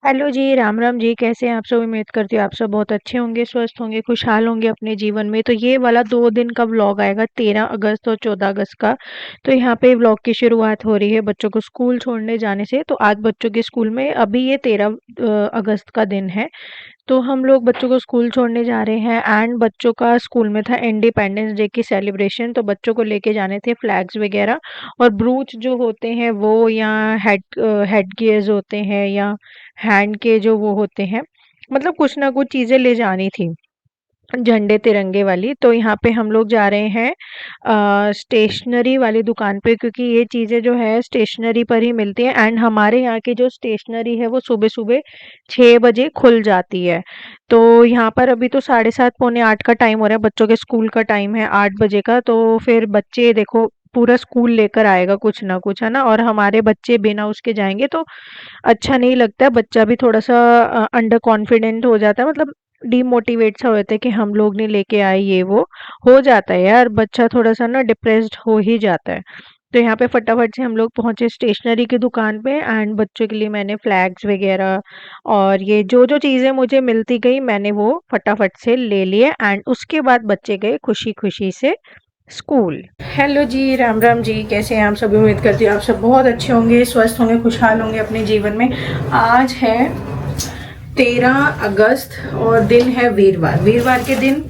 Hello जी, राम राम जी। कैसे हैं आप सब? उम्मीद करती हूँ आप सब बहुत अच्छे होंगे, स्वस्थ होंगे, खुशहाल होंगे अपने जीवन में। तो ये वाला 2 दिन का व्लॉग आएगा, 13 अगस्त और 14 अगस्त का। तो यहाँ पे व्लॉग की शुरुआत हो रही है बच्चों को स्कूल छोड़ने जाने से। तो आज बच्चों के स्कूल में अभी ये 13 अगस्त का दिन है। तो हम लोग बच्चों को स्कूल छोड़ने जा रहे हैं एंड बच्चों का स्कूल में था इंडिपेंडेंस डे की सेलिब्रेशन। तो बच्चों को लेके जाने थे फ्लैग्स वगैरह और ब्रूच जो होते हैं वो, या हेड गियर्स होते हैं, या हैंड के जो वो होते हैं, मतलब कुछ ना कुछ चीजें ले जानी थी झंडे तिरंगे वाली। तो यहाँ पे हम लोग जा रहे हैं स्टेशनरी वाली दुकान पे, क्योंकि ये चीज़ें जो है स्टेशनरी पर ही मिलती हैं एंड हमारे यहाँ की जो स्टेशनरी है वो सुबह सुबह 6 बजे खुल जाती है। तो यहाँ पर अभी तो 7:30 पौने 8 का टाइम हो रहा है, बच्चों के स्कूल का टाइम है 8 बजे का। तो फिर बच्चे देखो पूरा स्कूल लेकर आएगा कुछ ना कुछ, है ना, और हमारे बच्चे बिना उसके जाएंगे तो अच्छा नहीं लगता है। बच्चा भी थोड़ा सा अंडर कॉन्फिडेंट हो जाता है, मतलब डीमोटिवेट सा हो जाता है कि हम लोग नहीं लेके आए, ये वो हो जाता है यार, बच्चा थोड़ा सा ना डिप्रेस्ड हो ही जाता है। तो यहाँ पे फटाफट से हम लोग पहुंचे स्टेशनरी की दुकान पे एंड बच्चों के लिए मैंने फ्लैग्स वगैरह और ये जो जो चीज़ें मुझे मिलती गई मैंने वो फटाफट से ले लिए एंड उसके बाद बच्चे गए खुशी खुशी से स्कूल। हेलो जी, राम राम जी। कैसे हैं आप सब? उम्मीद करती हूँ आप सब बहुत अच्छे होंगे, स्वस्थ होंगे, खुशहाल होंगे अपने जीवन में। आज है 13 अगस्त और दिन है वीरवार। वीरवार के दिन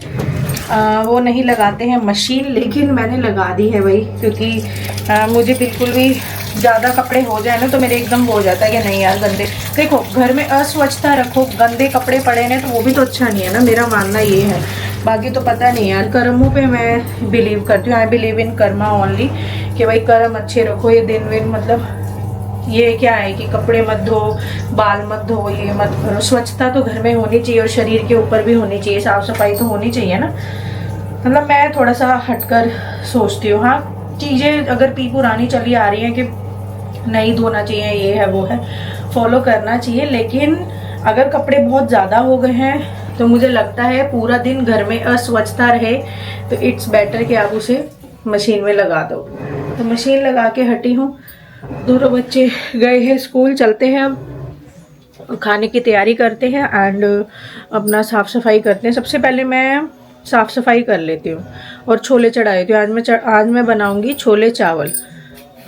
वो नहीं लगाते हैं मशीन, लेकिन मैंने लगा दी है भाई, क्योंकि मुझे बिल्कुल भी ज़्यादा कपड़े हो जाए ना तो मेरे एकदम वो हो जाता है कि नहीं यार गंदे। देखो घर में अस्वच्छता रखो, गंदे कपड़े पड़े हैं तो वो भी तो अच्छा नहीं है ना, मेरा मानना ये है। बाकी तो पता नहीं यार, कर्मों पे मैं बिलीव करती हूँ, I believe in Karma only, कि भाई कर्म अच्छे रखो। ये दिन विन मतलब ये क्या है कि कपड़े मत धो, बाल मत धो, ये मत करो। स्वच्छता तो घर में होनी चाहिए और शरीर के ऊपर भी होनी चाहिए, साफ सफाई तो होनी चाहिए ना। मतलब मैं थोड़ा सा हटकर सोचती हूँ। हाँ, चीज़ें अगर पुरानी चली आ रही हैं कि नहीं धोना चाहिए, ये है वो है, फॉलो करना चाहिए, लेकिन अगर कपड़े बहुत ज़्यादा हो गए हैं तो मुझे लगता है पूरा दिन घर में अस्वच्छता रहे तो इट्स बेटर कि आप उसे मशीन में लगा दो। तो मशीन लगा के हटी हूँ। दोनों बच्चे गए हैं स्कूल, चलते हैं अब खाने की तैयारी करते हैं एंड अपना साफ़ सफाई करते हैं। सबसे पहले मैं साफ़ सफाई कर लेती हूँ और छोले चढ़ाए थे। आज मैं बनाऊँगी छोले चावल।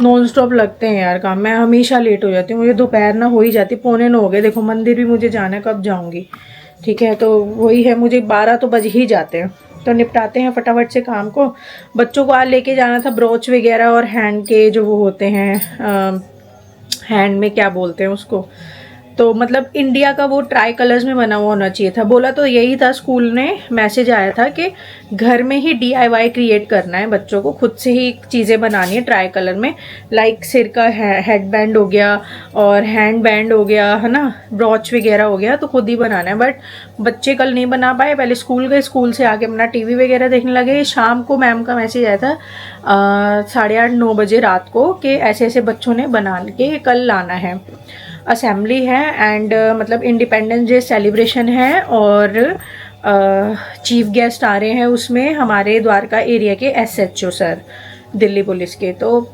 नॉन स्टॉप लगते हैं यार काम, मैं हमेशा लेट हो जाती हूँ, मुझे दोपहर ना हो ही जाती, 8:45 हो गए। देखो मंदिर भी मुझे जाना है, कब जाऊँगी? ठीक है, तो वही है, मुझे 12 तो बज ही जाते हैं। तो निपटाते हैं फटाफट से काम को। बच्चों को आज लेके जाना था ब्रोच वगैरह और हैंड के जो वो होते हैं, हैंड में क्या बोलते हैं उसको, तो मतलब इंडिया का वो ट्राई कलर्स में बना हुआ होना चाहिए था। बोला तो यही था, स्कूल ने मैसेज आया था कि घर में ही DIY क्रिएट करना है, बच्चों को खुद से ही चीज़ें बनानी है ट्राई कलर में। लाइक सिर का हेड बैंड हो गया और हैंड बैंड हो गया, है ना, ब्रॉच वगैरह हो गया, तो खुद ही बनाना है। बट बच्चे कल नहीं बना पाए, पहले स्कूल गए, स्कूल से आके अपना TV वगैरह देखने लगे। शाम को मैम का मैसेज आया था 8:30-9 बजे रात को कि ऐसे ऐसे बच्चों ने बना के कल लाना है, असेंबली है एंड मतलब इंडिपेंडेंस डे सेलिब्रेशन है और चीफ गेस्ट आ रहे हैं उसमें हमारे द्वारका एरिया के SHO सर, दिल्ली पुलिस के। तो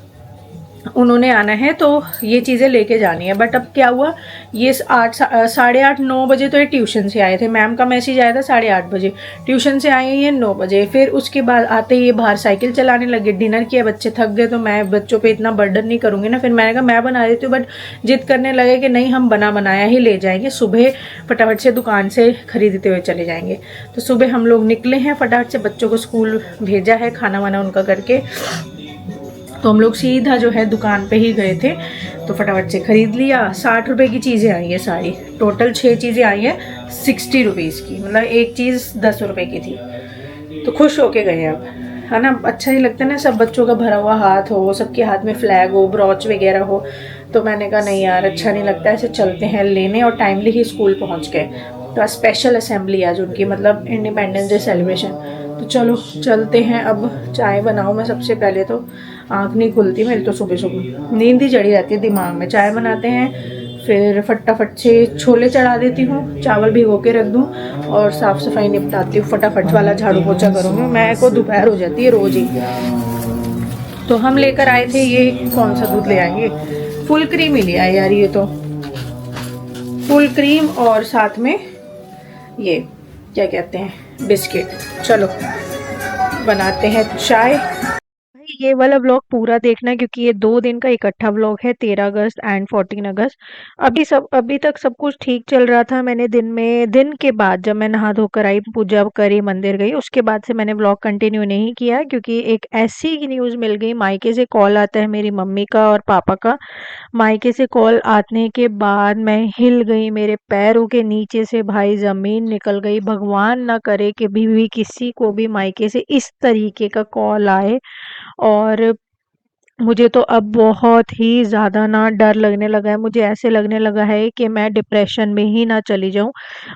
उन्होंने आना है तो ये चीज़ें लेके जानी है। बट अब क्या हुआ, ये 8-8:30-9 बजे तो ये ट्यूशन से आए थे। मैम का मैसेज आया था 8:30 बजे, ट्यूशन से आए ये 9 बजे। फिर उसके बाद आते ही ये बाहर साइकिल चलाने लगे। डिनर किया, बच्चे थक गए तो मैं बच्चों पे इतना बर्डन नहीं करूँगी ना, फिर मैंने कहा मैं बना देती हूँ। बट जिद करने लगे कि नहीं हम बना बनाया ही ले जाएंगे, सुबह फटाफट से दुकान से खरीदते हुए चले जाएंगे। तो सुबह हम लोग निकले हैं, फटाफट से बच्चों को स्कूल भेजा है, खाना वाना उनका करके। तो हम लोग सीधा जो है दुकान पे ही गए थे, तो फटाफट से ख़रीद लिया। 60 रुपये की चीज़ें आई है सारी, टोटल 6 चीज़ें आई हैं 60 रुपीज़ की, मतलब एक चीज़ 10 रुपये की थी। तो खुश होके गए अब, है ना। अच्छा नहीं लगता ना, सब बच्चों का भरा हुआ हाथ हो, सबके हाथ में फ्लैग हो, ब्रॉच वगैरह हो। तो मैंने कहा नहीं यार अच्छा नहीं लगता, ऐसे चलते हैं लेने, और टाइमली ही स्कूल पहुँच गए। तो स्पेशल असेंबली आज उनकी, मतलब इंडिपेंडेंस डे सेलिब्रेशन। तो चलो चलते हैं। अब चाय बनाऊँ मैं सबसे पहले, तो आँख नहीं खुलती मेरी तो, सुबह सुबह नींद ही चढ़ी रहती है दिमाग में। चाय बनाते हैं, फिर फटाफट से छोले चढ़ा देती हूँ, चावल भिगो के रख दूँ और साफ़ सफाई निपटाती हूँ। फटाफट वाला झाड़ू पोछा करूँगी, मैं को दोपहर हो जाती है रोज़ ही। तो हम लेकर आए थे ये, कौन सा दूध ले आएंगे, फुल क्रीम ही लिया यार ये तो। फुल क्रीम और साथ में ये क्या कहते हैं, बिस्किट। चलो बनाते हैं चाय। ये वाला व्लॉग पूरा देखना क्योंकि ये 2 दिन का इकट्ठा व्लॉग है, 13 अगस्त एंड 14 अगस्त। अभी तक सब कुछ ठीक चल रहा था। मैंने दिन के बाद जब मैं नहा धोकर आई, पूजा करी, मंदिर गई, उसके बाद से मैंने व्लॉग कंटिन्यू नहीं किया क्योंकि एक ऐसी न्यूज़ मिल गई, मायके से कॉल आता है मेरी मम्मी का और पापा का। मायके से कॉल आने के बाद मैं हिल गई, मेरे पैरों के नीचे से भाई ज़मीन निकल गई। भगवान ना करे कि भी किसी को भी मायके से इस तरीके का कॉल आए। और मुझे तो अब बहुत ही ज़्यादा ना डर लगने लगा है। मुझे ऐसे लगने लगा है कि मैं डिप्रेशन में ही ना चली जाऊँ।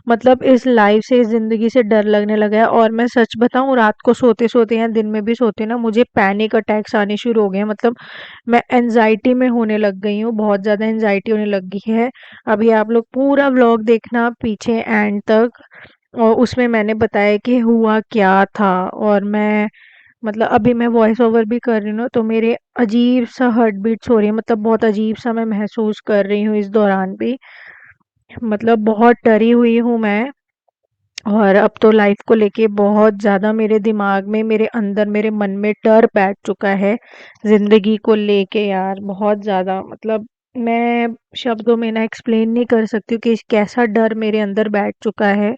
मतलब इस लाइफ़ से, इस ज़िंदगी से डर लगने लगा है। और मैं सच बताऊँ, रात को सोते-सोते या दिन में भी सोते ना मुझे पैनिक अटैक्स आने शुरू हो गए हैं। मतलब मैं एंग्ज़ायटी में होने लग गई हूँ, बहुत ज़्यादा एंग्ज़ायटी होने लग गई है। अभी आप लोग पूरा व्लॉग देखना पीछे एंड तक, और उसमें मैंने बताया कि हुआ क्या था। और मैं मतलब अभी मैं वॉइस ओवर भी कर रही हूँ ना, तो मेरे अजीब सा हार्ट बीट्स हो रही है। मतलब बहुत अजीब सा मैं महसूस कर रही हूँ इस दौरान भी। मतलब बहुत डरी हुई हूँ मैं। और अब तो लाइफ को लेके बहुत ज़्यादा मेरे दिमाग में, मेरे अंदर, मेरे मन में डर बैठ चुका है ज़िंदगी को लेके यार, बहुत ज़्यादा। मतलब मैं शब्दों में ना एक्सप्लेन नहीं कर सकती हूँ कि कैसा डर मेरे अंदर बैठ चुका है।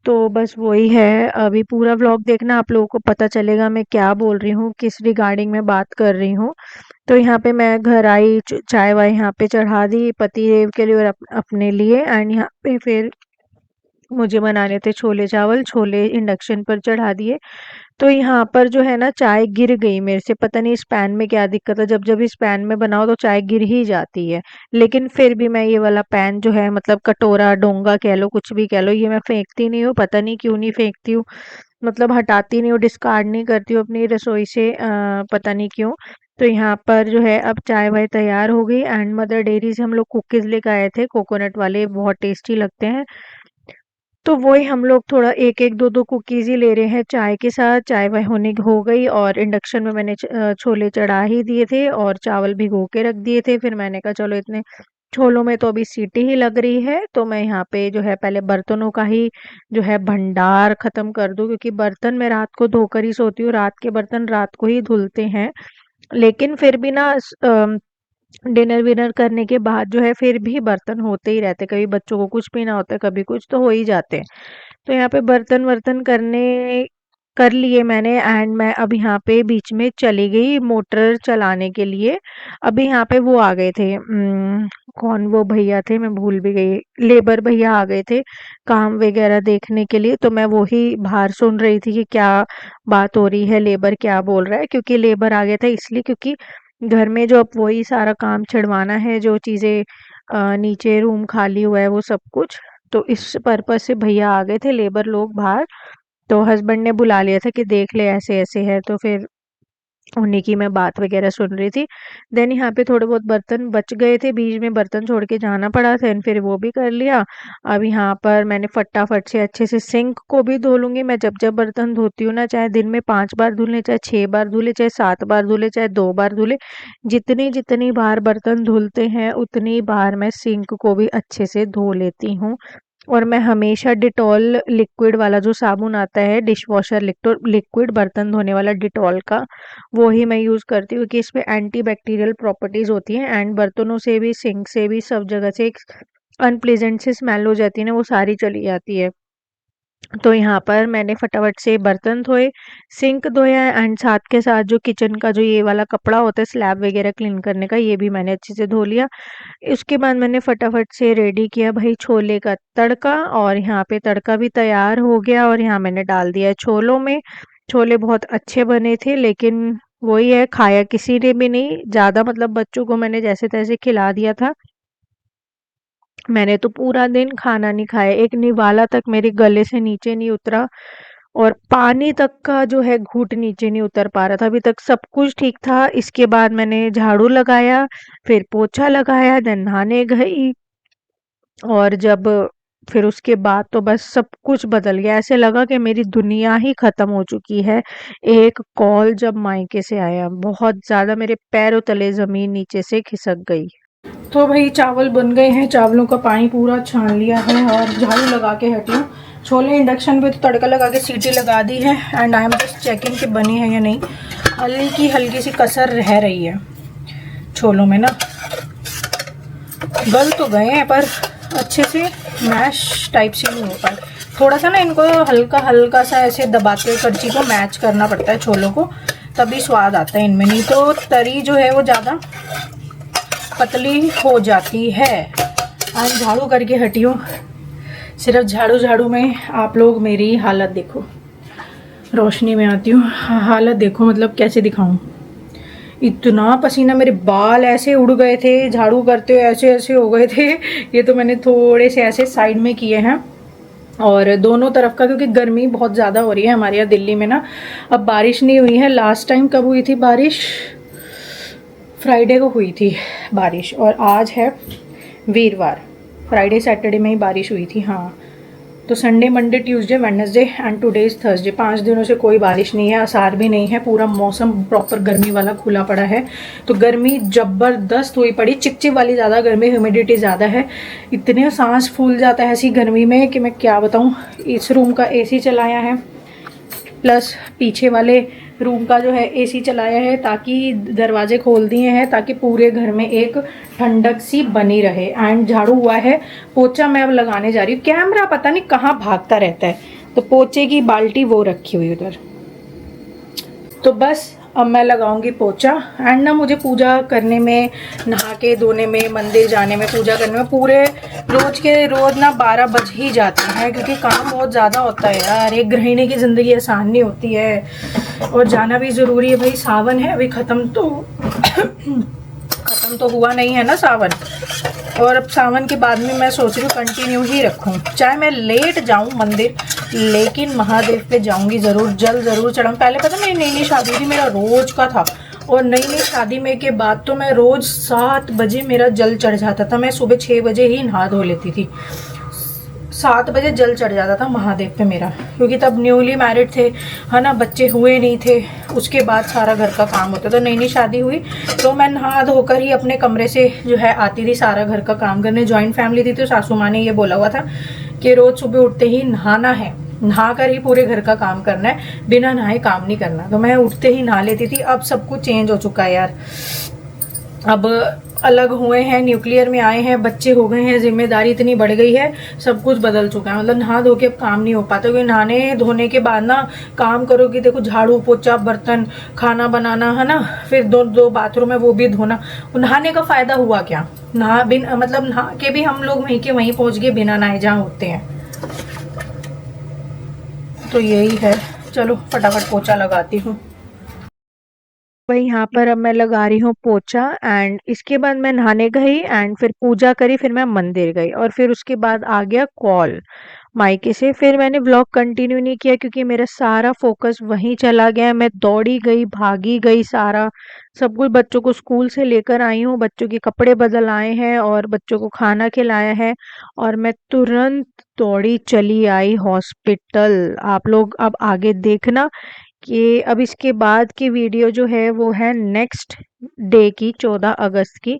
तो बस वही है, अभी पूरा व्लॉग देखना, आप लोगों को पता चलेगा मैं क्या बोल रही हूँ, किस रिगार्डिंग में बात कर रही हूँ। तो यहाँ पे मैं घर आई, चाय वाय यहाँ पे चढ़ा दी पति देव के लिए और अपने लिए। एंड यहाँ पे फिर मुझे बनाने थे छोले चावल, छोले इंडक्शन पर चढ़ा दिए। तो यहाँ पर जो है ना, चाय गिर गई मेरे से, पता नहीं इस पैन में क्या दिक्कत है, जब जब इस पैन में बनाओ तो चाय गिर ही जाती है। लेकिन फिर भी मैं ये वाला पैन जो है, मतलब कटोरा, डोंगा कह लो, कुछ भी कह लो, ये मैं फेंकती नहीं हूँ। पता नहीं क्यों नहीं फेंकती हूँ, मतलब हटाती नहीं हूँ, डिस्कार्ड नहीं करती हूँ अपनी रसोई से, पता नहीं क्यों। तो यहाँ पर जो है अब चाय वाय तैयार हो गई। एंड मदर डेयरी से हम लोग कुकीज़ लेकर आए थे, कोकोनट वाले, बहुत टेस्टी लगते हैं। तो वही हम लोग थोड़ा एक एक दो दो कुकीज़ ही ले रहे हैं चाय के साथ। चाय वाय होने हो गई और इंडक्शन में मैंने छोले चढ़ा ही दिए थे और चावल भिगो के रख दिए थे। फिर मैंने कहा चलो इतने छोलों में तो अभी सीटी ही लग रही है, तो मैं यहाँ पे जो है पहले बर्तनों का ही जो है भंडार खत्म कर दूं, क्योंकि बर्तन मैं रात को धोकर ही सोती हूँ, रात के बर्तन रात को ही धुलते हैं। लेकिन फिर भी ना डिनर विनर करने के बाद जो है फिर भी बर्तन होते ही रहते, कभी बच्चों को कुछ पीना होता है, कभी कुछ, तो हो ही जाते हैं। तो यहाँ पे बर्तन वर्तन करने कर लिए मैंने। एंड मैं अब यहाँ पे बीच में चली गई मोटर चलाने के लिए। अभी यहाँ पे वो आ गए थे, कौन वो भैया थे, मैं भूल भी गई, लेबर भैया आ गए थे काम वगैरह देखने के लिए। तो मैं वो ही बाहर सुन रही थी कि क्या बात हो रही है, लेबर क्या बोल रहा है। क्योंकि लेबर आ गया था इसलिए क्योंकि घर में जो अब वही सारा काम छिड़वाना है, जो चीज़ें नीचे रूम खाली हुआ है वो सब कुछ। तो इस पर्पज़ से भैया आ गए थे, लेबर लोग बाहर। तो हस्बैंड ने बुला लिया था कि देख ले ऐसे ऐसे है, तो फिर उन्हीं की मैं बात वगैरह सुन रही थी। देन यहाँ पे थोड़े बहुत बर्तन बच गए थे, बीच में बर्तन छोड़ के जाना पड़ा था, फिर वो भी कर लिया। अब यहाँ पर मैंने फटाफट से अच्छे से सिंक को भी धो लूँगी। मैं जब जब बर्तन धोती हूँ ना, चाहे दिन में 5 बार धुले, चाहे 6 बार धुले, चाहे 7 बार धुले, चाहे 2 बार धुले, जितनी जितनी बार बर्तन धुलते हैं उतनी बार मैं सिंक को भी अच्छे से धो लेती हूँ। और मैं हमेशा डिटॉल लिक्विड वाला जो साबुन आता है, डिश वॉशर लिक्विड, बर्तन धोने वाला डिटॉल का, वो ही मैं यूज़ करती हूँ कि इसमें एंटी बैक्टीरियल प्रॉपर्टीज़ होती हैं। एंड बर्तनों से भी, सिंक से भी, सब जगह से एक अनप्लेजेंट सी स्मेल हो जाती है ना, वो सारी चली जाती है। तो यहाँ पर मैंने फटाफट से बर्तन धोए, सिंक धोया, एंड साथ के साथ जो किचन का जो ये वाला कपड़ा होता है स्लैब वगैरह क्लीन करने का, ये भी मैंने अच्छे से धो लिया। उसके बाद मैंने फटाफट से रेडी किया भाई छोले का तड़का, और यहाँ पे तड़का भी तैयार हो गया और यहाँ मैंने डाल दिया छोलों में। छोले बहुत अच्छे बने थे, लेकिन वही है, खाया किसी ने भी नहीं ज़्यादा, मतलब बच्चों को मैंने जैसे तैसे खिला दिया था। मैंने तो पूरा दिन खाना नहीं खाया, एक निवाला तक मेरे गले से नीचे नहीं उतरा, और पानी तक का जो है घूंट नीचे नहीं उतर पा रहा था। अभी तक सब कुछ ठीक था। इसके बाद मैंने झाड़ू लगाया, फिर पोछा लगाया, देन नहाने गई। और जब फिर उसके बाद तो बस सब कुछ बदल गया, ऐसे लगा कि मेरी दुनिया ही खत्म हो चुकी है। एक कॉल जब मायके से आया, बहुत ज़्यादा मेरे पैरों तले ज़मीन नीचे से खिसक गई। तो भाई चावल बन गए हैं, चावलों का पानी पूरा छान लिया है और झाड़ू लगा के हटी हूँ। छोले इंडक्शन पे तो तड़का लगा के सीटी लगा दी है and I am just checking कि बनी है या नहीं। हल्की सी कसर रह रही है छोलों में ना, गल तो गए हैं पर अच्छे से मैश टाइप से नहीं हो पाए। थोड़ा सा ना इनको हल्का सा ऐसे दबाते करची को मैच करना पड़ता है छोलों को, तभी स्वाद आता है इनमें, नहीं तो तरी जो है वो ज़्यादा पतली हो जाती है। आज झाड़ू करके हटी हूँ, सिर्फ झाड़ू में आप लोग मेरी हालत देखो, रोशनी में आती हूँ, हालत देखो मतलब कैसे दिखाऊं। इतना पसीना, मेरे बाल ऐसे उड़ गए थे झाड़ू करते हुए, ऐसे हो गए थे। ये तो मैंने थोड़े से ऐसे साइड में किए हैं और दोनों तरफ का, क्योंकि गर्मी बहुत ज़्यादा हो रही है हमारे यहाँ दिल्ली में ना। अब बारिश नहीं हुई है, लास्ट टाइम कब हुई थी बारिश, फ्राइडे को हुई थी बारिश और आज है वीरवार, फ्राइडे सैटरडे में ही बारिश हुई थी। हाँ, तो Sunday Monday Tuesday Wednesday and today is Thursday, 5 दिनों से कोई बारिश नहीं है, आसार भी नहीं है, पूरा मौसम प्रॉपर गर्मी वाला खुला पड़ा है। तो गर्मी ज़बरदस्त हुई पड़ी, चिपचिप वाली ज़्यादा गर्मी, ह्यूमिडिटी ज़्यादा है, इतने सांस फूल जाता है ऐसी गर्मी में कि मैं क्या बताऊँ। इस रूम का एसी चलाया है, प्लस पीछे वाले रूम का जो है एसी चलाया है, ताकि दरवाजे खोल दिए हैं ताकि पूरे घर में एक ठंडक सी बनी रहे। एंड झाड़ू हुआ है, पोछा मैं अब लगाने जा रही हूँ। कैमरा पता नहीं कहाँ भागता रहता है, तो पोछे की बाल्टी वो रखी हुई उधर। तो बस अब मैं लगाऊंगी पोछा। एंड ना मुझे पूजा करने में, नहा के धोने में, मंदिर जाने में, पूजा करने में पूरे रोज ना 12 बज ही जाते हैं, क्योंकि काम बहुत ज़्यादा होता है यार। एक गृहिणी की ज़िंदगी आसान नहीं होती है और जाना भी ज़रूरी है भाई। सावन है अभी, ख़त्म तो हुआ नहीं है ना सावन, और अब सावन के बाद में मैं सोच रही हूँ कंटिन्यू ही रखूँ, चाहे मैं लेट जाऊँ मंदिर, लेकिन महादेव पे जाऊँगी ज़रूर, जल ज़रूर चढ़ाऊँ। पहले पता मेरी नई शादी थी, मेरा रोज़ का था, और नई शादी में के बाद तो मैं रोज़ 7 बजे मेरा जल चढ़ जाता था। मैं सुबह 6 बजे ही नहा धो लेती थी, 7 बजे जल चढ़ जाता था महादेव पे मेरा, क्योंकि तब न्यूली मैरिड थे, है ना, बच्चे हुए नहीं थे। उसके बाद सारा घर का काम होता था। नई शादी हुई तो मैं नहा धोकर ही अपने कमरे से जो है आती थी सारा घर का काम करने। जॉइंट फैमिली थी तो सासू माँ ने ये बोला हुआ था कि रोज़ सुबह उठते ही नहाना है, नहा कर ही पूरे घर का काम करना है, बिना नहाए काम नहीं करना। तो मैं उठते ही नहा लेती थी। अब सब कुछ चेंज हो चुका है यार, अब अलग हुए हैं, न्यूक्लियर में आए हैं, बच्चे हो गए हैं, जिम्मेदारी इतनी बढ़ गई है, सब कुछ बदल चुका है। मतलब नहा धो के अब काम नहीं हो पाता, क्योंकि नहाने धोने के बाद ना काम करोगी, देखो झाड़ू पोछा बर्तन खाना बनाना, है ना, फिर दो बाथरूम है वो भी धोना। नहाने का फायदा हुआ क्या, मतलब नहा के भी हम लोग वहीं के वहीं पहुंच गए, बिना नहाए जहाँ होते हैं। तो यही है, चलो फटाफट पोछा लगाती हूँ भाई। यहाँ पर अब मैं लगा रही हूँ पोछा, एंड इसके बाद मैं नहाने गई एंड फिर पूजा करी, फिर मैं मंदिर गई, और फिर उसके बाद आ गया कॉल मायके से। फिर मैंने व्लॉग कंटिन्यू नहीं किया, क्योंकि मेरा सारा फोकस वहीं चला गया। मैं दौड़ी गई, भागी गई, सारा सब कुछ। बच्चों को स्कूल से लेकर आई हूँ, बच्चों के कपड़े बदल आए हैं और बच्चों को खाना खिलाया है, और मैं तुरंत दौड़ी चली आई हॉस्पिटल। आप लोग अब आगे देखना कि अब इसके बाद की वीडियो जो है वो है नेक्स्ट डे की, 14 अगस्त की,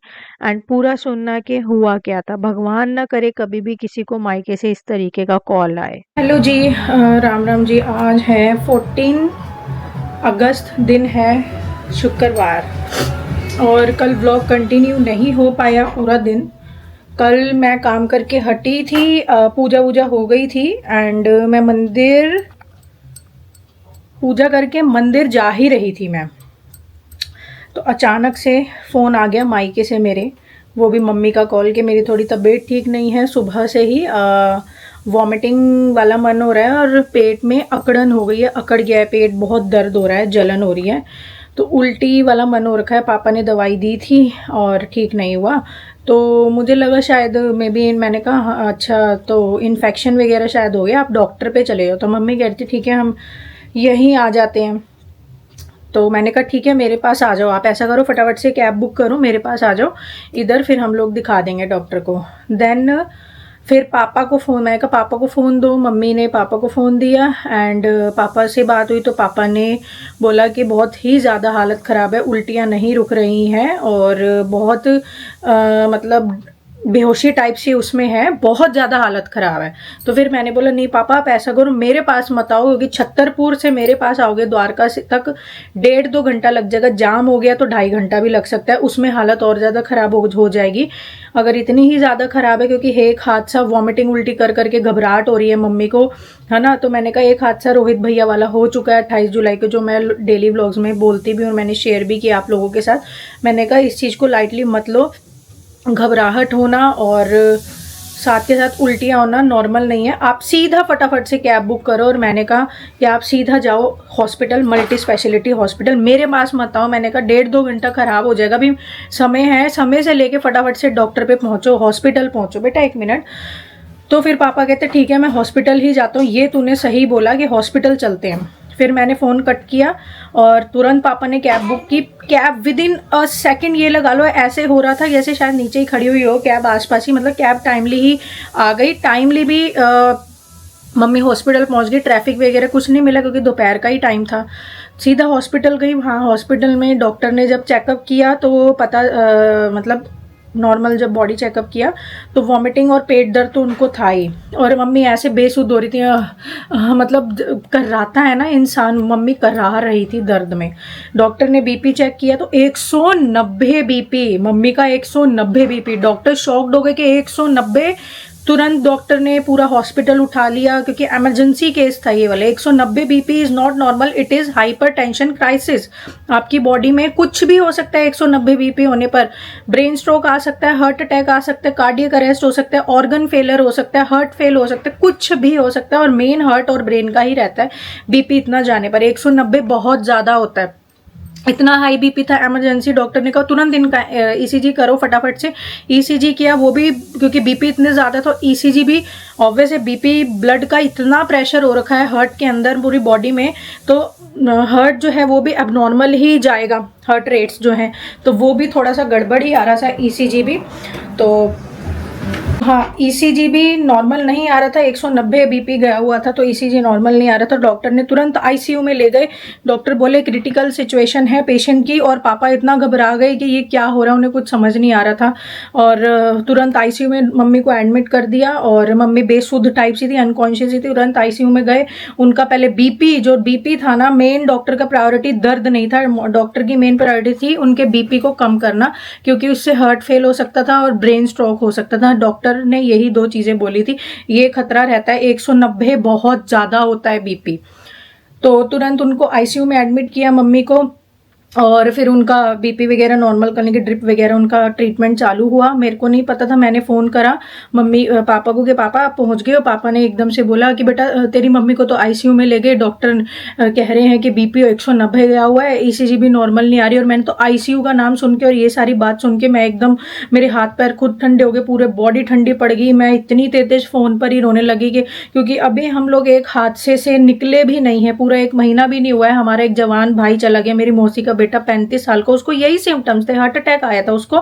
एंड पूरा सुनना कि हुआ क्या था। भगवान ना करे कभी भी किसी को मायके से इस तरीके का कॉल आए। हेलो जी, राम राम जी। आज है 14 अगस्त, दिन है शुक्रवार, और कल व्लॉग कंटिन्यू नहीं हो पाया पूरा दिन। कल मैं काम करके हटी थी, पूजा वूजा हो गई थी, एंड मैं मंदिर पूजा करके मंदिर जा ही रही थी मैं, तो अचानक से फ़ोन आ गया मायके से मेरे, वो भी मम्मी का कॉल कि मेरी थोड़ी तबीयत ठीक नहीं है, सुबह से ही वॉमिटिंग वाला मन हो रहा है और पेट में अकड़न हो गई है, अकड़ गया है पेट, बहुत दर्द हो रहा है, जलन हो रही है, तो उल्टी वाला मन हो रखा है। पापा ने दवाई दी थी और ठीक नहीं हुआ, तो मुझे लगा शायद मे बी, मैंने कहा हाँ, अच्छा तो इन्फेक्शन वगैरह शायद हो गया, आप डॉक्टर पे चले जाओ। तो मम्मी कहती ठीक है हम यहीं आ जाते हैं। तो मैंने कहा ठीक है मेरे पास आ जाओ, आप ऐसा करो फटाफट से कैब बुक करो, मेरे पास आ जाओ इधर, फिर हम लोग दिखा देंगे डॉक्टर को। देन फिर पापा को फ़ोन, मैंने कहा पापा को फ़ोन दो, मम्मी ने पापा को फ़ोन दिया एंड पापा से बात हुई तो पापा ने बोला कि बहुत ही ज़्यादा हालत ख़राब है, उल्टियाँ नहीं रुक रही हैं और बहुत मतलब बेहोशी टाइप से उसमें है, बहुत ज़्यादा हालत ख़राब है। तो फिर मैंने बोला नहीं पापा आप ऐसा करो मेरे पास मत आओ, क्योंकि छतरपुर से मेरे पास आओगे द्वारका से तक 1.5-2 घंटा लग जाएगा, जाम हो गया तो 2.5 घंटा भी लग सकता है, उसमें हालत और ज़्यादा ख़राब हो जाएगी अगर इतनी ही ज़्यादा ख़राब है। क्योंकि एक हादसा वॉमिटिंग उल्टी कर करके घबराहट हो रही है मम्मी को, है ना। तो मैंने कहा एक हादसा रोहित भैया वाला हो चुका है 28 जुलाई को, जो मैं डेली व्लॉग्स में बोलती भी हूँ और मैंने शेयर भी किया आप लोगों के साथ। मैंने कहा इस चीज़ को लाइटली मत लो, घबराहट होना और साथ के साथ उल्टियाँ होना नॉर्मल नहीं है। आप सीधा फटाफट से कैब बुक करो और मैंने कहा कि आप सीधा जाओ हॉस्पिटल, मल्टी स्पेशलिटी हॉस्पिटल, मेरे पास मत आओ। मैंने कहा 1.5-2 घंटा ख़राब हो जाएगा, अभी समय है, समय से लेके फटाफट से डॉक्टर पे पहुँचो, हॉस्पिटल पहुँचो बेटा 1 मिनट। तो फिर पापा कहते ठीक है मैं हॉस्पिटल ही जाता हूँ, ये तूने सही बोला कि हॉस्पिटल चलते हैं। फिर मैंने फ़ोन कट किया और तुरंत पापा ने कैब बुक की। कैब विदिन अ सेकेंड, ये लगा लो ऐसे हो रहा था जैसे शायद नीचे ही खड़ी हुई हो कैब आसपास ही, मतलब कैब टाइमली ही आ गई। टाइमली भी मम्मी हॉस्पिटल पहुंच गई, ट्रैफिक वगैरह कुछ नहीं मिला क्योंकि दोपहर का ही टाइम था। सीधा हॉस्पिटल गई, वहाँ हॉस्पिटल में डॉक्टर ने जब चेकअप किया तो वो पता मतलब नॉर्मल जब बॉडी चेकअप किया तो वॉमिटिंग और पेट दर्द तो उनको था ही, और मम्मी ऐसे बेसुध हो रही थी, मतलब कर्राता है ना इंसान, मम्मी कर्रा रही थी दर्द में। डॉक्टर ने बीपी चेक किया तो 190 बीपी, मम्मी का 190 बीपी। डॉक्टर शॉक्ड हो गए कि 190। तुरंत डॉक्टर ने पूरा हॉस्पिटल उठा लिया क्योंकि इमरजेंसी केस था ये वाला। 190 BP is not normal, it is hypertension crisis. आपकी बॉडी में कुछ भी हो सकता है 190 बीपी होने पर। ब्रेन स्ट्रोक आ सकता है, हार्ट अटैक आ सकता है, कार्डियक अरेस्ट हो सकता है, ऑर्गन फेलियर हो सकता है, हार्ट फेल हो सकता है, कुछ भी हो सकता है, और मेन हार्ट और ब्रेन का ही रहता है बीपी इतना जाने पर। 190 बहुत ज्यादा होता है, इतना हाई बीपी था। इमरजेंसी डॉक्टर ने कहा तुरंत इनका ईसीजी करो फटाफट से। ईसीजी किया, वो भी क्योंकि बीपी इतने ज़्यादा था, ईसीजी भी ऑब्वियस है, बीपी ब्लड का इतना प्रेशर हो रखा है हार्ट के अंदर पूरी बॉडी में, तो हार्ट जो है वो भी अबनॉर्मल ही जाएगा, हार्ट रेट्स जो हैं, तो वो भी थोड़ा सा गड़बड़ ही आ रहा था ईसीजी भी। तो हाँ, ईसीजी भी नॉर्मल नहीं आ रहा था, 190 बीपी गया हुआ था, तो ईसीजी नॉर्मल नहीं आ रहा था। डॉक्टर ने तुरंत आईसीयू में ले गए। डॉक्टर बोले क्रिटिकल सिचुएशन है पेशेंट की, और पापा इतना घबरा गए कि ये क्या हो रहा है, उन्हें कुछ समझ नहीं आ रहा था। और तुरंत आईसीयू में मम्मी को एडमिट कर दिया, और मम्मी बेसुध टाइप सी थी, अनकॉन्शियस ही थी। तुरंत आईसीयू में गए। उनका पहले बीपी था ना, मेन डॉक्टर का प्रायोरिटी दर्द नहीं था, डॉक्टर की मेन प्रायोरिटी थी उनके बीपी को कम करना, क्योंकि उससे हार्ट फेल हो सकता था और ब्रेन स्ट्रोक हो सकता था। डॉक्टर ने यही 2 चीजें बोली थी, ये खतरा रहता है, 190 बहुत ज्यादा होता है बीपी। तो तुरंत उनको आईसीयू में एडमिट किया मम्मी को, और फिर उनका बीपी वगैरह नॉर्मल करने की ड्रिप वगैरह उनका ट्रीटमेंट चालू हुआ। मेरे को नहीं पता था, मैंने फ़ोन करा मम्मी पापा को कि पापा आप पहुंच गए हो। पापा ने एकदम से बोला कि बेटा तेरी मम्मी को तो आईसीयू में ले गए, डॉक्टर कह रहे हैं कि बीपी 190 गया हुआ है, ईसीजी भी नॉर्मल नहीं आ रही। और मैंने तो आईसीयू का नाम सुन के और ये सारी बात सुन के मैं एकदम, मेरे हाथ पैर खुद ठंडे हो गए, पूरे बॉडी ठंडी पड़ गई। मैं इतनी तेज फ़ोन पर ही रोने लगी कि क्योंकि अभी हम लोग एक हादसे से निकले भी नहीं है, पूरा 1 महीना भी नहीं हुआ है। हमारा एक जवान भाई चला गया, मेरी मौसी का बेटा 35 साल का, उसको यही सिम्टम्स थे, हार्ट अटैक आया था उसको।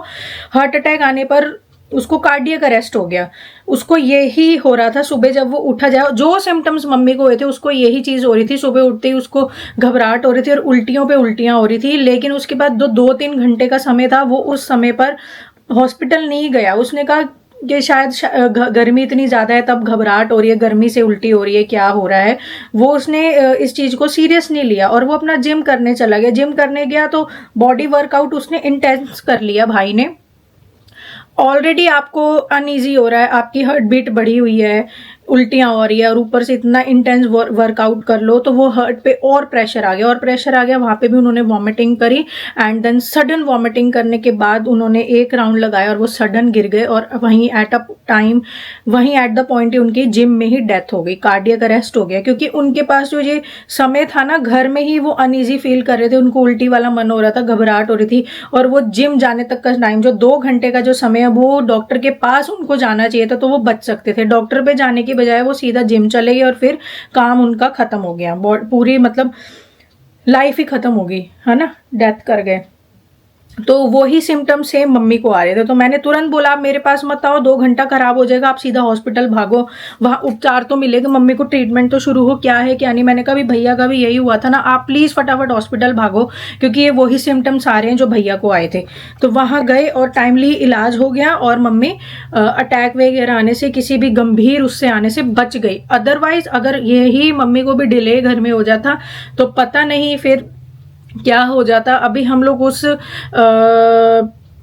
हार्ट अटैक आने पर उसको कार्डियक अरेस्ट हो गया, उसको यही हो रहा था। सुबह जब वो उठा जाए, जो सिम्टम्स मम्मी को हुए थे उसको यही चीज हो रही थी। सुबह उठते ही उसको घबराहट हो रही थी और उल्टियों पे उल्टियां हो रही थी। लेकिन उसके बाद 2-3 घंटे का समय था, वो उस समय पर हॉस्पिटल नहीं गया। उसने कहा कि शायद गर्मी इतनी ज़्यादा है, तब घबराहट हो रही है, गर्मी से उल्टी हो रही है, क्या हो रहा है। वो उसने इस चीज़ को सीरियस नहीं लिया और वो अपना जिम करने चला गया। जिम करने गया तो बॉडी वर्कआउट उसने इंटेंस कर लिया भाई ने। ऑलरेडी आपको अनईजी हो रहा है, आपकी हार्ट बीट बढ़ी हुई है, उल्टियाँ हो रही है, और ऊपर से इतना इंटेंस वर्कआउट कर लो तो वो हार्ट पे और प्रेशर आ गया, और प्रेशर आ गया। वहाँ पे भी उन्होंने वॉमिटिंग करी, एंड देन सडन वॉमिटिंग करने के बाद उन्होंने 1 राउंड लगाया और वो सडन गिर गए, और वहीं एट द पॉइंट ही उनकी जिम में ही डेथ हो गई, कार्डियक अरेस्ट हो गया। क्योंकि उनके पास जो ये समय था ना, घर में ही वो अनईजी फील कर रहे थे, उनको उल्टी वाला मन हो रहा था, घबराहट हो रही थी, और वो जिम जाने तक का टाइम जो 2 घंटे का जो समय है, वो डॉक्टर के पास उनको जाना चाहिए था, तो वो बच सकते थे। डॉक्टर पे जाने की बजाय वो सीधा जिम चले गए, और फिर काम उनका खत्म हो गया, पूरी मतलब लाइफ ही खत्म हो गई, है ना, डेथ कर गए। तो वही सिम्टम सेम मम्मी को आ रहे थे। तो मैंने तुरंत बोला आप मेरे पास मत आओ, 2 घंटा खराब हो जाएगा, आप सीधा हॉस्पिटल भागो, वहाँ उपचार तो मिलेगा, मम्मी को ट्रीटमेंट तो शुरू हो, क्या है क्या नहीं। मैंने कहा भी भैया का भी यही हुआ था ना, आप प्लीज फटाफट हॉस्पिटल भागो, क्योंकि ये वही सिम्टम्स आ रहे हैं जो भैया को आए थे। तो वहां गए और टाइमली इलाज हो गया और मम्मी अटैक वगैरह आने से, किसी भी गंभीर उससे आने से बच गई। अदरवाइज अगर यही मम्मी को भी डिले घर में हो जाता तो पता नहीं फिर क्या हो जाता। अभी हम लोग उस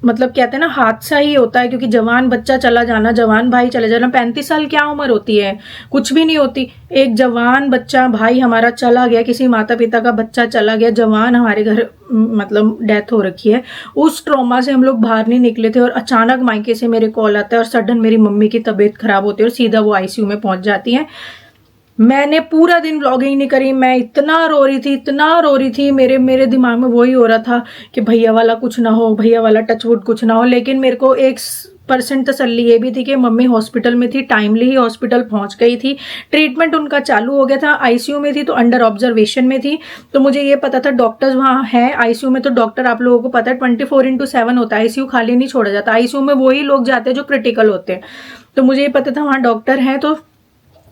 मतलब कहते हैं ना हादसा ही होता है, क्योंकि जवान बच्चा चला जाना, जवान भाई चले जाना। 35 साल क्या उम्र होती है, कुछ भी नहीं होती। एक जवान बच्चा भाई हमारा चला गया, किसी माता पिता का बच्चा चला गया, जवान हमारे घर मतलब डेथ हो रखी है। उस ट्रॉमा से हम लोग बाहर नहीं निकले थे और अचानक मायके से मेरे कॉल आता है और सडन मेरी मम्मी की तबीयत खराब होती है और सीधा वो आईसीयू में पहुंच जाती है। मैंने पूरा दिन व्लॉगिंग नहीं करी, मैं इतना रो रही थी, इतना रो रही थी, मेरे दिमाग में वही हो रहा था कि भैया वाला कुछ ना हो, भैया वाला टचवुड कुछ ना हो। लेकिन मेरे को 1% तसल्ली ये भी थी कि मम्मी हॉस्पिटल में थी, टाइमली ही हॉस्पिटल पहुंच गई थी, ट्रीटमेंट उनका चालू हो गया था। आईसीयू में थी तो अंडर ऑब्जर्वेशन में थी, तो मुझे ये पता था डॉक्टर्स वहाँ हैं। आईसीयू में तो डॉक्टर आप लोगों को पता है 24/7 होता है, आईसीयू खाली नहीं छोड़ा जाता। आईसीयू में वही लोग जाते हैं जो क्रिटिकल होते हैं, तो मुझे ये पता था वहाँ डॉक्टर हैं तो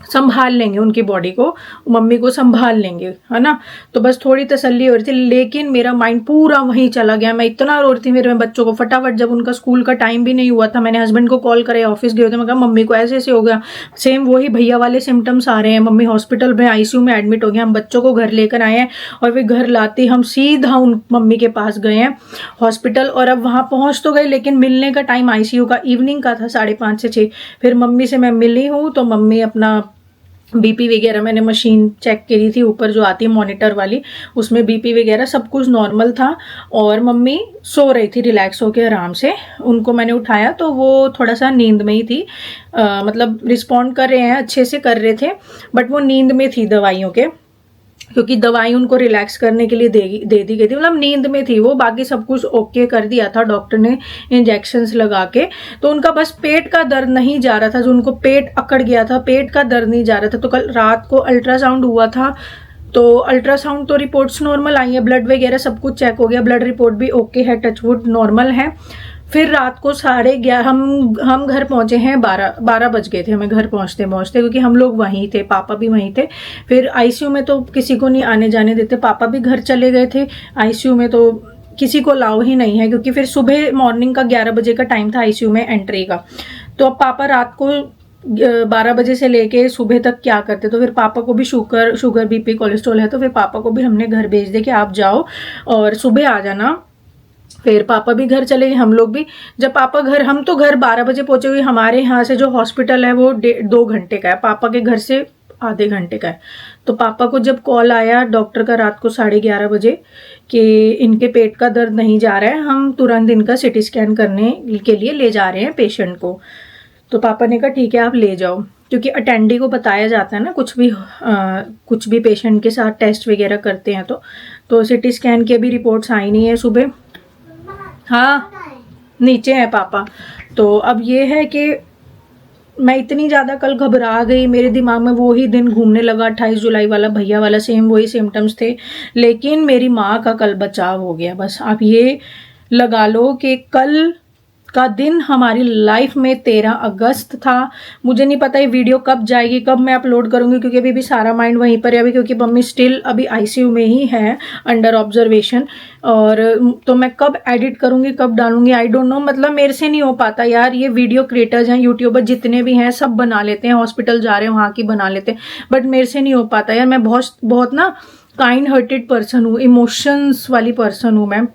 संभाल लेंगे उनकी बॉडी को, मम्मी को संभाल लेंगे, है ना। तो बस थोड़ी तसल्ली हो रही थी, लेकिन मेरा माइंड पूरा वहीं चला गया। मैं इतना रो रही थी मेरे बच्चों को। फटाफट जब उनका स्कूल का टाइम भी नहीं हुआ था, मैंने हस्बैंड को कॉल करे, ऑफिस गए थे, मैं कहा मम्मी को ऐसे ऐसे हो गया, सेम वही भैया वाले सिम्टम्स आ रहे हैं, मम्मी हॉस्पिटल में आईसीयू में एडमिट हो गया। हम बच्चों को घर लेकर आए हैं और फिर घर लाते हम सीधा उन मम्मी के पास गए हैं हॉस्पिटल। और अब वहां पहुंच तो गए, लेकिन मिलने का टाइम आईसीयू का इवनिंग का था 5:30 से 6। फिर मम्मी से मैं मिली हूँ तो मम्मी अपना बीपी वगैरह, मैंने मशीन चेक करी थी ऊपर जो आती है मॉनिटर वाली, उसमें बीपी वगैरह सब कुछ नॉर्मल था और मम्मी सो रही थी रिलैक्स होकर आराम से। उनको मैंने उठाया तो वो थोड़ा सा नींद में ही थी, मतलब रिस्पॉन्ड कर रहे हैं, अच्छे से कर रहे थे, बट वो नींद में थी दवाइयों के, क्योंकि दवाई उनको रिलैक्स करने के लिए दे दी गई थी, मतलब नींद में थी वो। बाकी सब कुछ ओके कर दिया था डॉक्टर ने इंजेक्शंस लगा के। तो उनका बस पेट का दर्द नहीं जा रहा था, जो उनको पेट अकड़ गया था, पेट का दर्द नहीं जा रहा था। तो कल रात को अल्ट्रासाउंड हुआ था, तो अल्ट्रासाउंड तो रिपोर्ट्स नॉर्मल आई है, ब्लड वगैरह सब कुछ चेक हो गया, ब्लड रिपोर्ट भी ओके है, टचवुड नॉर्मल है। फिर रात को 11:30 हम घर पहुंचे हैं, 12 बज गए थे हमें घर पहुंचते पहुंचते, क्योंकि हम लोग वहीं थे, पापा भी वहीं थे। फिर आईसीयू में तो किसी को नहीं आने जाने देते, पापा भी घर चले गए थे। आईसीयू में तो किसी को अलाउ ही नहीं है, क्योंकि फिर सुबह मॉर्निंग का 11 बजे का टाइम था आईसीयू में एंट्री का। तो अब पापा रात को 12 बजे से लेके सुबह तक क्या करते, तो फिर पापा को भी शुगर बीपी कोलेस्ट्रॉल है, तो फिर पापा को भी हमने घर भेज दिया कि आप जाओ और सुबह आ जाना। फिर पापा भी घर चले गए, हम लोग भी। जब पापा घर, हम तो घर 12 बजे पहुंचे हुए, हमारे यहाँ से जो हॉस्पिटल है वो 2 घंटे का है, पापा के घर से आधे घंटे का है। तो पापा को जब कॉल आया डॉक्टर का रात को 11:30 बजे कि इनके पेट का दर्द नहीं जा रहा है, हम तुरंत इनका सिटी स्कैन करने के लिए ले जा रहे हैं पेशेंट को। तो पापा ने कहा ठीक है आप ले जाओ, क्योंकि अटेंडी को बताया जाता है ना कुछ भी पेशेंट के साथ टेस्ट वगैरह करते हैं। तो सिटी स्कैन की अभी रिपोर्ट्स आई नहीं है सुबह। हाँ नीचे है पापा। तो अब ये है कि मैं इतनी ज़्यादा कल घबरा गई, मेरे दिमाग में वो ही दिन घूमने लगा 28 जुलाई वाला, भैया वाला, सेम वही सिम्टम्स थे। लेकिन मेरी माँ का कल बचाव हो गया। बस आप ये लगा लो कि कल का दिन हमारी लाइफ में 13 अगस्त था। मुझे नहीं पता ये वीडियो कब जाएगी, कब मैं अपलोड करूंगी, क्योंकि अभी भी सारा माइंड वहीं पर है अभी, क्योंकि मम्मी स्टिल अभी आईसीयू में ही है अंडर ऑब्जर्वेशन। और तो मैं कब एडिट करूंगी, कब डालूंगी, आई डोंट नो। मतलब मेरे से नहीं हो पाता यार। ये वीडियो क्रिएटर्स हैं, यूट्यूबर जितने भी हैं, सब बना लेते हैं, हॉस्पिटल जा रहे हैं वहाँ की बना लेते हैं, बट मेरे से नहीं हो पाता यार। मैं बहुत ना काइंड हार्टेड पर्सन हूँ, इमोशंस वाली पर्सन हूँ मैं।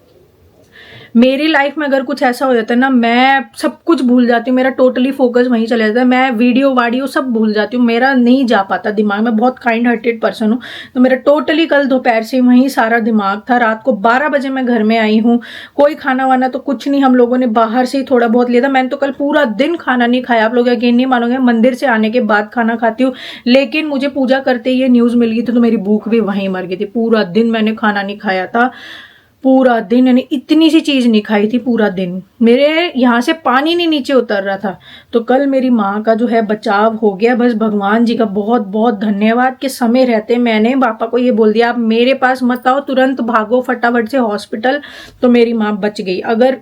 मेरी लाइफ में अगर कुछ ऐसा हो जाता है ना, मैं सब कुछ भूल जाती हूँ, मेरा टोटली फोकस वहीं चला जाता है, मैं वीडियो सब भूल जाती हूँ, मेरा नहीं जा पाता दिमाग में। बहुत काइंड हार्टेड पर्सन हूँ, तो मेरा टोटली कल दोपहर से वहीं सारा दिमाग था। रात को 12 बजे मैं घर में आई हूँ, कोई खाना वाना तो कुछ नहीं, हम लोगों ने बाहर से ही थोड़ा बहुत लिया था। मैंने तो कल पूरा दिन खाना नहीं खाया, आप लोग यकीन नहीं मानोगे, मंदिर से आने के बाद खाना खाती हूँ। लेकिन मुझे पूजा करते ये न्यूज मिल गई थी तो मेरी भूख भी वहीं मर गई थी। पूरा दिन मैंने खाना नहीं खाया था। पूरा दिन, यानी इतनी सी चीज नहीं खाई थी पूरा दिन, मेरे यहाँ से पानी नहीं नीचे उतर रहा था। तो कल मेरी माँ का जो है बचाव हो गया। बस भगवान जी का बहुत बहुत धन्यवाद कि समय रहते मैंने पापा को ये बोल दिया आप मेरे पास मत आओ, तुरंत भागो फटाफट से हॉस्पिटल, तो मेरी माँ बच गई। अगर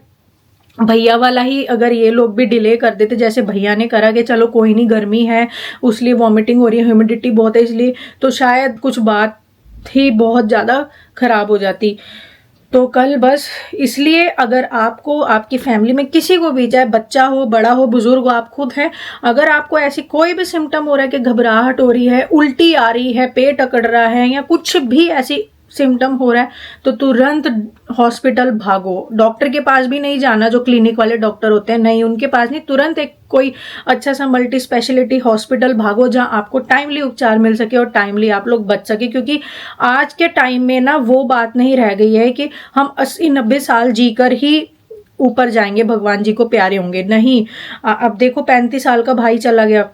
भैया वाला ही अगर ये लोग भी डिले कर देते जैसे भैया ने करा कि चलो कोई नहीं गर्मी है उसलिए वॉमिटिंग हो रही है, ह्यूमिडिटी बहुत है इसलिए, तो शायद कुछ बात ही बहुत ज़्यादा खराब हो जाती। तो कल बस इसलिए अगर आपको आपकी फैमिली में किसी को भी, चाहे बच्चा हो बड़ा हो बुजुर्ग हो आप खुद हैं, अगर आपको ऐसी कोई भी सिम्टम हो रहा है कि घबराहट हो रही है, उल्टी आ रही है, पेट अकड़ रहा है या कुछ भी ऐसी सिम्टम हो रहा है, तो तुरंत हॉस्पिटल भागो। डॉक्टर के पास भी नहीं जाना, जो क्लिनिक वाले डॉक्टर होते हैं नहीं, उनके पास नहीं, तुरंत एक कोई अच्छा सा मल्टी स्पेशलिटी हॉस्पिटल भागो जहां आपको टाइमली उपचार मिल सके और टाइमली आप लोग बच सके। क्योंकि आज के टाइम में ना वो बात नहीं रह गई है कि हम 80-90 साल जीकर ही ऊपर जाएंगे, भगवान जी को प्यारे होंगे, नहीं। अब देखो 35 साल का भाई चला गया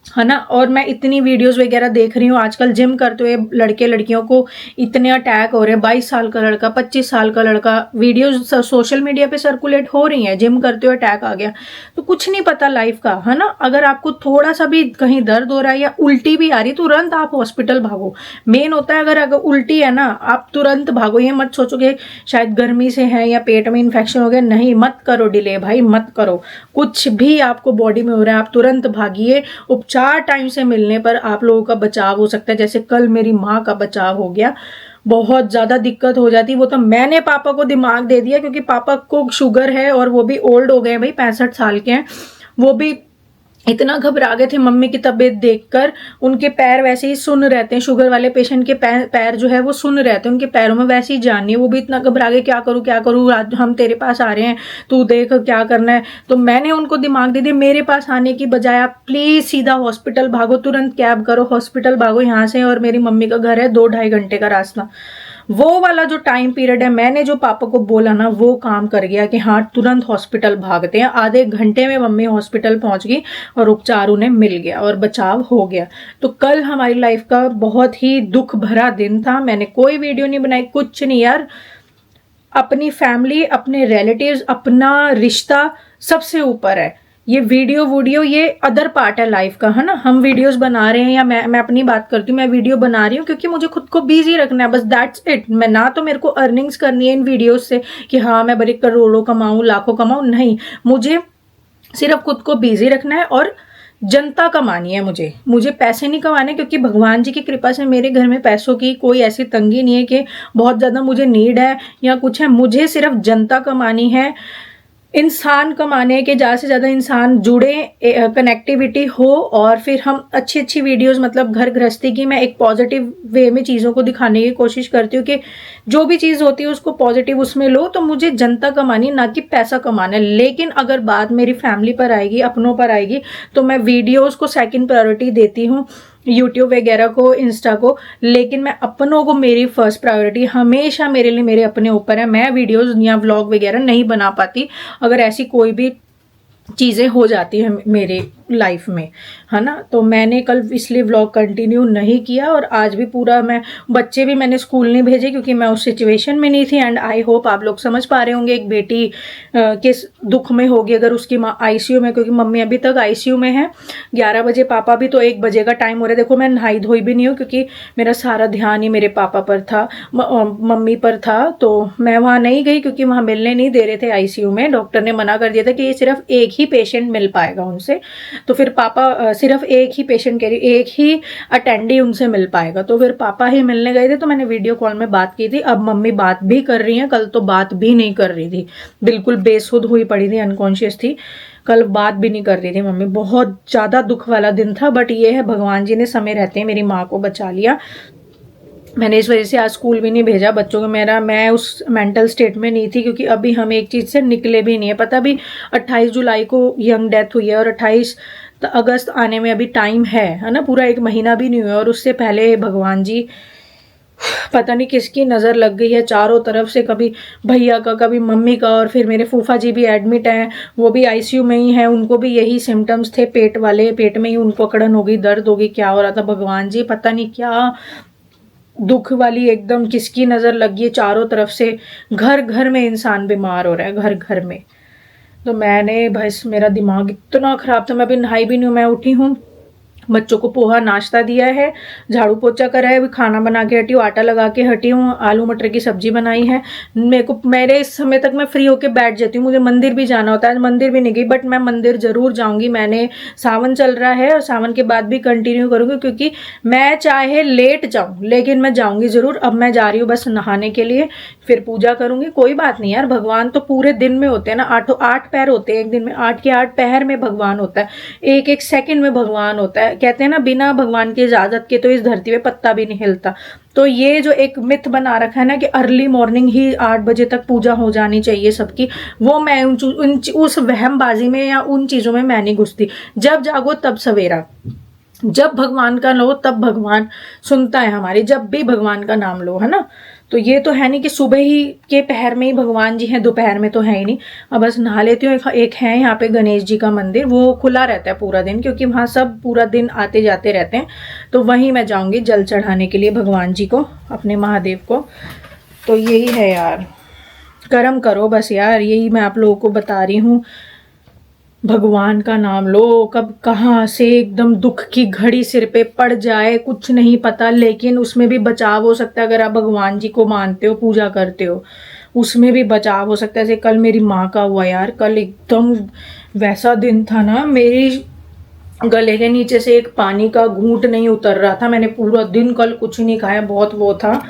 है ना, और मैं इतनी वीडियोस वगैरह देख रही हूँ आजकल जिम करते हुए लड़के लड़कियों को इतने अटैक हो रहे हैं, 22 साल का लड़का, 25 साल का लड़का, वीडियोस सोशल मीडिया पे सर्कुलेट हो रही हैं, जिम करते हुए अटैक आ गया। तो कुछ नहीं पता लाइफ का, है ना। अगर आपको थोड़ा सा भी कहीं दर्द हो रहा है या उल्टी भी आ रही है, तुरंत आप हॉस्पिटल भागो। मेन होता है अगर उल्टी है ना, आप तुरंत भागो। ये मत सोचो कि शायद गर्मी से है या पेट में इन्फेक्शन हो गया, नहीं, मत करो डिले भाई, मत करो। कुछ भी आपको बॉडी में हो रहा है आप तुरंत भागिए। उपचार टाइम से मिलने पर आप लोगों का बचाव हो सकता है। जैसे कल मेरी माँ का बचाव हो गया, बहुत ज्यादा दिक्कत हो जाती, वो तो मैंने पापा को दिमाग दे दिया क्योंकि पापा को शुगर है और वो भी ओल्ड हो गए हैं भाई, 65 साल के हैं, वो भी इतना घबरा गए थे मम्मी की तबीयत देखकर। उनके पैर वैसे ही सुन्न रहते हैं, शुगर वाले पेशेंट के पैर जो है वो सुन्न रहते हैं, उनके पैरों में वैसे ही जान नहीं है। वो भी इतना घबरा गए, क्या करूं क्या करूं, आज हम तेरे पास आ रहे हैं, तू देख क्या करना है। तो मैंने उनको दिमाग दे दिया, मेरे पास आने की बजाय आप प्लीज सीधा हॉस्पिटल भागो, तुरंत कैब करो, हॉस्पिटल भागो यहाँ से, और मेरी मम्मी का घर है 2-2.5 घंटे का रास्ता। वो वाला जो टाइम पीरियड है, मैंने जो पापा को बोला ना, वो काम कर गया कि हाँ तुरंत हॉस्पिटल भागते हैं। आधे घंटे में मम्मी हॉस्पिटल पहुंच गई और उपचार उन्हें मिल गया और बचाव हो गया। तो कल हमारी लाइफ का बहुत ही दुख भरा दिन था। मैंने कोई वीडियो नहीं बनाई, कुछ नहीं यार। अपनी फैमिली, अपने रिलेटिव्स, अपना रिश्ता सबसे ऊपर है। ये वीडियो ये अदर पार्ट है लाइफ का, है ना। हम वीडियोस बना रहे हैं, या मैं अपनी बात करती हूँ, मैं वीडियो बना रही हूँ क्योंकि मुझे खुद को बिजी रखना है, बस दैट्स इट। मैं ना तो मेरे को अर्निंग्स करनी है इन वीडियोस से कि हाँ मैं बड़े करोड़ों कमाऊं, लाखों कमाऊं, नहीं। मुझे सिर्फ खुद को बिजी रखना है और जनता कमानी है। मुझे पैसे नहीं कमाने, क्योंकि भगवान जी की कृपा से मेरे घर में पैसों की कोई ऐसी तंगी नहीं है कि बहुत ज्यादा मुझे नीड है या कुछ है। मुझे सिर्फ जनता कमानी है, इंसान कमाने के, ज़्यादा से ज़्यादा इंसान जुड़े, कनेक्टिविटी हो, और फिर हम अच्छी अच्छी वीडियोस, मतलब घर गृहस्थी की, मैं एक पॉजिटिव वे में चीज़ों को दिखाने की कोशिश करती हूँ कि जो भी चीज़ होती है उसको पॉजिटिव उसमें लो। तो मुझे जनता कमानी, ना कि पैसा कमाना है। लेकिन अगर बात मेरी फैमिली पर आएगी, अपनों पर आएगी, तो मैं वीडियोज़ को सेकेंड प्रायोरिटी देती हूँ, यूट्यूब वगैरह को, इंस्टा को, लेकिन मैं अपनों को मेरी फर्स्ट प्रायोरिटी हमेशा मेरे लिए मेरे अपने ऊपर है। मैं वीडियोस या व्लॉग वगैरह नहीं बना पाती अगर ऐसी कोई भी चीज़ें हो जाती हैं मेरे लाइफ में, है ना। तो मैंने कल इसलिए व्लॉग कंटिन्यू नहीं किया, और आज भी पूरा मैं, बच्चे भी मैंने स्कूल नहीं भेजे क्योंकि मैं उस सिचुएशन में नहीं थी। एंड आई होप आप लोग समझ पा रहे होंगे, एक बेटी किस दुख में होगी अगर उसकी माँ आईसीयू में, क्योंकि मम्मी अभी तक आईसीयू में है। 11 बजे, पापा भी, तो 1 बजे का टाइम हो रहा है। देखो मैं नहाई धोई भी नहीं हूँ क्योंकि मेरा सारा ध्यान ही मेरे पापा पर था, मम्मी पर था। तो मैं वहाँ नहीं गई क्योंकि वहाँ मिलने नहीं दे रहे थे आईसीयू में। डॉक्टर ने मना कर दिया था कि ये सिर्फ एक ही पेशेंट मिल पाएगा उनसे। तो फिर पापा सिर्फ एक ही पेशेंट कह रही, एक ही अटेंडी उनसे मिल पाएगा। तो फिर पापा ही मिलने गए थे, तो मैंने वीडियो कॉल में बात की थी। अब मम्मी बात भी कर रही हैं, कल तो बात भी नहीं कर रही थी, बिल्कुल बेसुध हुई पड़ी थी, अनकॉन्शियस थी, कल बात भी नहीं कर रही थी मम्मी। बहुत ज्यादा दुख वाला दिन था, बट ये है भगवान जी ने समय रहते मेरी माँ को बचा लिया। मैंने इस वजह से आज स्कूल भी नहीं भेजा बच्चों को। मैं उस मेंटल स्टेट में नहीं थी, क्योंकि अभी हम एक चीज़ से निकले भी नहीं है। पता भी 28 जुलाई को यंग डेथ हुई है और 28 अगस्त आने में अभी टाइम है ना, पूरा 1 महीना भी नहीं हुआ। और उससे पहले भगवान जी, पता नहीं किसकी नज़र लग गई है चारों तरफ से, कभी भैया का, कभी मम्मी का, और फिर मेरे फूफा जी भी एडमिट हैं, वो भी आईसीयू में ही हैं। उनको भी यही सिम्टम्स थे, पेट वाले, पेट में ही उनको अकड़न हो गई, दर्द हो गई, क्या हो रहा था। भगवान जी पता नहीं क्या दुख वाली एकदम किसकी नज़र लगी है, चारों तरफ से घर घर में इंसान बीमार हो रहा है, घर घर में। तो मैंने बस, मेरा दिमाग इतना ख़राब था, मैं अभी नहाई भी नहीं हूँ, मैं उठी हूँ, बच्चों को पोहा नाश्ता दिया है, झाड़ू पोछा करा है, खाना बना के हटी हूँ, आटा लगा के हटी हूँ, आलू मटर की सब्जी बनाई है। मेरे इस समय तक मैं फ्री होके बैठ जाती हूँ। मुझे मंदिर भी जाना होता है, आज मंदिर भी नहीं गई, बट मैं मंदिर जरूर जाऊंगी। मैंने, सावन चल रहा है और सावन के बाद भी कंटिन्यू करूंगी, क्योंकि मैं चाहे लेट जाऊं लेकिन मैं जाऊंगी जरूर। अब मैं जा रही हूँ बस नहाने के लिए, फिर पूजा करूंगी। कोई बात नहीं यार, भगवान तो पूरे दिन में होते हैं ना, 8 पैर होते हैं एक दिन में, 8 के 8 पहर में भगवान होता है, एक एक सेकंड में भगवान होता है। कहते हैं ना, बिना भगवान की इजाजत के तो इस धरती पे पत्ता भी नहीं हिलता। तो ये जो एक मिथ बना रखा है ना कि अर्ली मॉर्निंग ही 8 बजे तक पूजा हो जानी चाहिए सबकी, वो मैं उस वहमबाजी में या उन चीजों में मैं नहीं घुसती। जब जागो तब सवेरा, जब भगवान का लो तब भगवान सुनता है हमारी, जब भी भगवान का नाम लो, है ना। तो ये तो है नहीं कि सुबह ही के पहर में ही भगवान जी हैं, दोपहर में तो है ही नहीं। अब बस नहा लेती हूँ। एक है यहाँ पे गणेश जी का मंदिर, वो खुला रहता है पूरा दिन, क्योंकि वहाँ सब पूरा दिन आते जाते रहते हैं। तो वहीं मैं जाऊंगी जल चढ़ाने के लिए भगवान जी को, अपने महादेव को। तो यही है यार, कर्म करो बस यार, यही मैं आप लोगों को बता रही हूँ। भगवान का नाम लो, कब कहाँ से एकदम दुख की घड़ी सिर पे पड़ जाए कुछ नहीं पता, लेकिन उसमें भी बचाव हो सकता है। अगर आप भगवान जी को मानते हो, पूजा करते हो, उसमें भी बचाव हो सकता है। जैसे कल मेरी माँ का हुआ यार, कल एकदम वैसा दिन था ना, मेरी गले के नीचे से एक पानी का घूंट नहीं उतर रहा था। मैंने पूरा दिन कल कुछ नहीं खाया, बहुत वो था।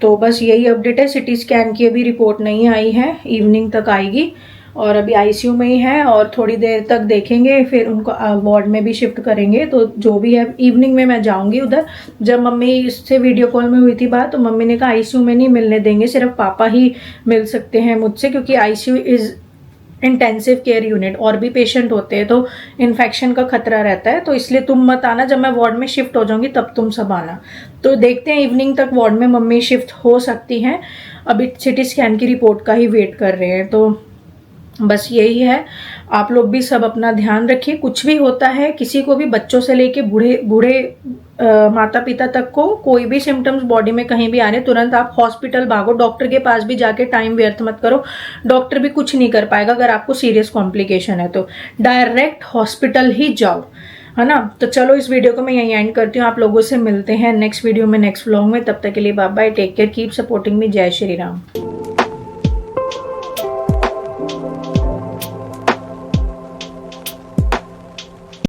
तो बस यही अपडेट है। सिटी स्कैन की अभी रिपोर्ट नहीं आई है, इवनिंग तक आएगी, और अभी आईसीयू में ही है, और थोड़ी देर तक देखेंगे, फिर उनको वार्ड में भी शिफ्ट करेंगे। तो जो भी है, इवनिंग में मैं जाऊंगी उधर। जब मम्मी इससे वीडियो कॉल में हुई थी बात, तो मम्मी ने कहा आईसीयू में नहीं मिलने देंगे, सिर्फ पापा ही मिल सकते हैं मुझसे, क्योंकि ICU is intensive care unit, और भी पेशेंट होते हैं, तो इन्फेक्शन का खतरा रहता है। तो इसलिए तुम मत आना, जब मैं वार्ड में शिफ्ट हो जाऊंगी तब तुम सब आना। तो देखते हैं, इवनिंग तक वार्ड में मम्मी शिफ्ट हो सकती हैं। अभी सिटी स्कैन की रिपोर्ट का ही वेट कर रहे हैं। तो बस यही है, आप लोग भी सब अपना ध्यान रखिए। कुछ भी होता है किसी को भी, बच्चों से लेके बूढ़े माता पिता तक को, कोई भी सिम्टम्स बॉडी में कहीं भी आ रहे, तुरंत आप हॉस्पिटल भागो। डॉक्टर के पास भी जाके टाइम व्यर्थ मत करो, डॉक्टर भी कुछ नहीं कर पाएगा। अगर आपको सीरियस कॉम्प्लिकेशन है तो डायरेक्ट हॉस्पिटल ही जाओ, है ना। तो चलो, इस वीडियो को मैं यहीं एंड करती हूँ। आप लोगों से मिलते हैं नेक्स्ट वीडियो में, नेक्स्ट व्लॉग में। तब तक के लिए bye bye, take care, keep supporting me. जय श्री राम।